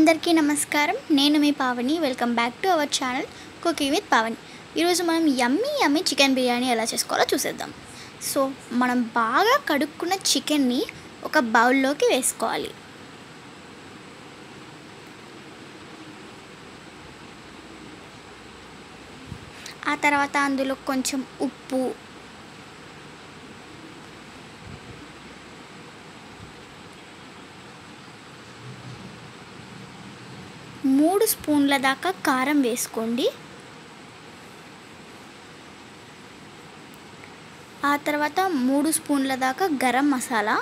అందరికీ నమస్కారం. నేను మీ Pavani. Welcome back to our channel cooking with Pavani. ఈరోజు మనం యమ్మీ చికెన్ బిర్యానీ ఎలా చేసుకోవాలో చూసేద్దాం. సో మనం బాగా కడుక్కున్న చికెన్ని ఒక బౌల్లోకి వేసుకోవాలి. ఆ తర్వాత అందులో కొంచెం ఉప్పు, మూడు స్పూన్ల దాకా కారం వేసుకోండి. ఆ తర్వాత 3 స్పూన్ల దాకా గరం మసాలా,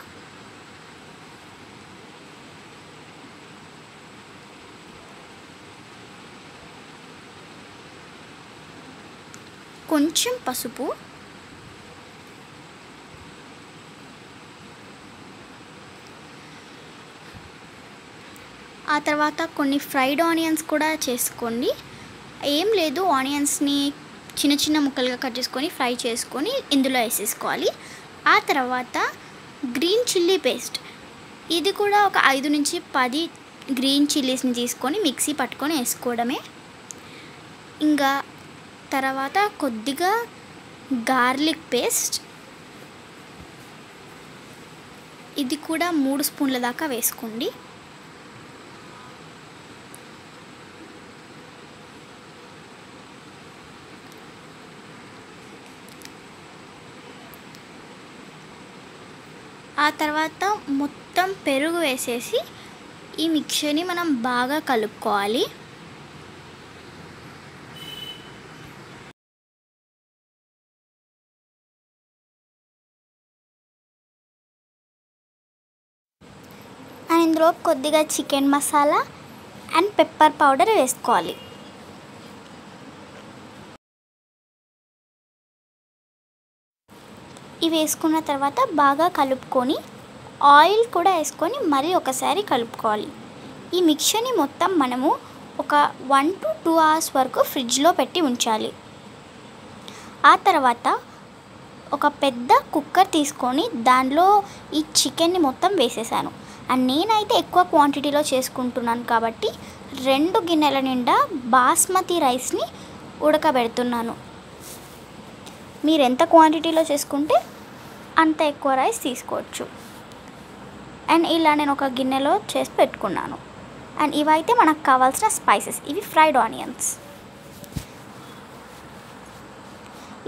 కొంచెం పసుపు, ఆ తర్వాత కొన్ని ఫ్రైడ్ ఆనియన్స్ కూడా చేసుకోండి. ఏం లేదు, ఆనియన్స్ని చిన్న చిన్న ముక్కలుగా కట్ చేసుకొని ఫ్రై చేసుకొని ఇందులో వేసేసుకోవాలి. ఆ తర్వాత గ్రీన్ చిల్లీ పేస్ట్, ఇది కూడా ఒక 5 నుంచి 10 గ్రీన్ చిల్లీస్ని తీసుకొని మిక్సీ పట్టుకొని వేసుకోవడమే. ఇంకా తర్వాత కొద్దిగా గార్లిక్ పేస్ట్, ఇది కూడా 3 స్పూన్ల దాకా వేసుకోండి. ఆ తర్వాత మొత్తం పెరుగు వేసేసి ఈ మిక్చర్ని మనం బాగా కలుపుకోవాలి. అండ్ ఇందులో కొద్దిగా chicken masala and pepper powder వేసుకోవాలి. ఇవి వేసుకున్న తర్వాత బాగా కలుపుకొని ఆయిల్ కూడా వేసుకొని మళ్ళీ ఒకసారి కలుపుకోవాలి. ఈ మిక్చర్ని మొత్తం మనము ఒక 1 to 2 hours వరకు ఫ్రిడ్జ్లో పెట్టి ఉంచాలి. ఆ తర్వాత ఒక పెద్ద కుక్కర్ తీసుకొని దానిలో ఈ చికెన్ని మొత్తం వేసేసాను. అండ్ నేనైతే ఎక్కువ క్వాంటిటీలో చేసుకుంటున్నాను కాబట్టి 2 గిన్నెల నిండా బాస్మతి రైస్ని ఉడకబెడుతున్నాను. మీరు ఎంత క్వాంటిటీలో చేసుకుంటే అంత ఎక్కువ రైస్ తీసుకోవచ్చు. అండ్ ఇలా నేను ఒక గిన్నెలో చేసి పెట్టుకున్నాను. అండ్ ఇవైతే మనకు కావాల్సిన స్పైసెస్, ఇవి ఫ్రైడ్ ఆనియన్స్.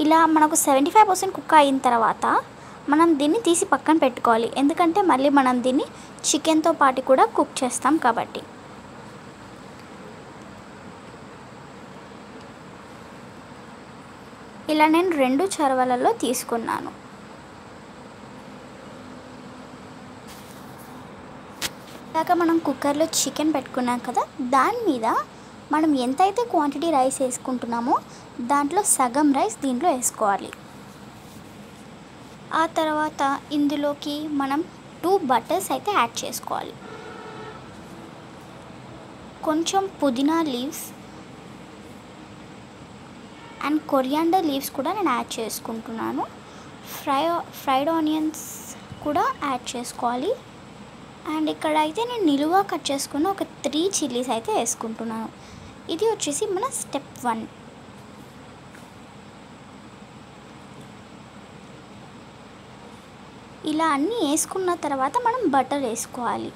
ఇలా మనకు 75% కుక్ అయిన తర్వాత మనం దీన్ని తీసి పక్కన పెట్టుకోవాలి. ఎందుకంటే మళ్ళీ మనం దీన్ని చికెన్తో పాటు కూడా కుక్ చేస్తాం కాబట్టి. ఇలా నేను 2 చరవలలో తీసుకున్నాను. ఇందాక మనం కుక్కర్లో చికెన్ పెట్టుకున్నాం కదా, దాని మీద మనం ఎంతైతే క్వాంటిటీ రైస్ వేసుకుంటున్నామో దాంట్లో సగం రైస్ దీంట్లో వేసుకోవాలి. ఆ తర్వాత ఇందులోకి మనం 2 బటర్స్ అయితే యాడ్ చేసుకోవాలి. కొంచెం పుదీనా లీవ్స్ అండ్ కొరియాండర్ లీవ్స్ కూడా నేను యాడ్ చేసుకుంటున్నాను. ఫ్రైడ్ ఆనియన్స్ కూడా యాడ్ చేసుకోవాలి. అండ్ ఇక్కడ అయితే నేను నిలువ కట్ చేసుకున్న ఒక 3 చిల్లీస్ అయితే వేసుకుంటున్నాను. ఇది వచ్చేసి మన స్టెప్ 1. ఇలా అన్నీ వేసుకున్న తర్వాత మనం బటర్ వేసుకోవాలి.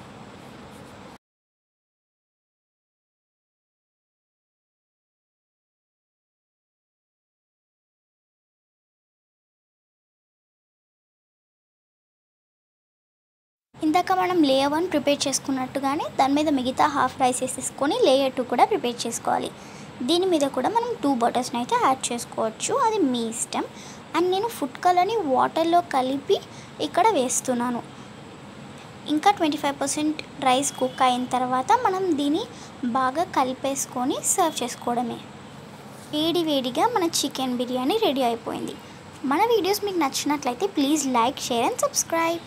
ఇందాక మనం లేయర్ 1 ప్రిపేర్ చేసుకున్నట్టుగానే దాని మీద మిగతా హాఫ్ రైస్ వేసేసుకొని లేయర్ 2 కూడా ప్రిపేర్ చేసుకోవాలి. దీని మీద కూడా మనం 2 బటర్స్ని అయితే యాడ్ చేసుకోవచ్చు, అది మీ ఇష్టం. అండ్ నేను ఫుడ్ కలర్ని వాటర్లో కలిపి ఇక్కడ వేస్తున్నాను. ఇంకా 25% రైస్ కుక్ అయిన తర్వాత మనం దీన్ని బాగా కలిపేసుకొని సర్వ్ చేసుకోవడమే. వేడిగా మన చికెన్ బిర్యానీ రెడీ అయిపోయింది. మన వీడియోస్ మీకు నచ్చినట్లయితే please like, share and subscribe.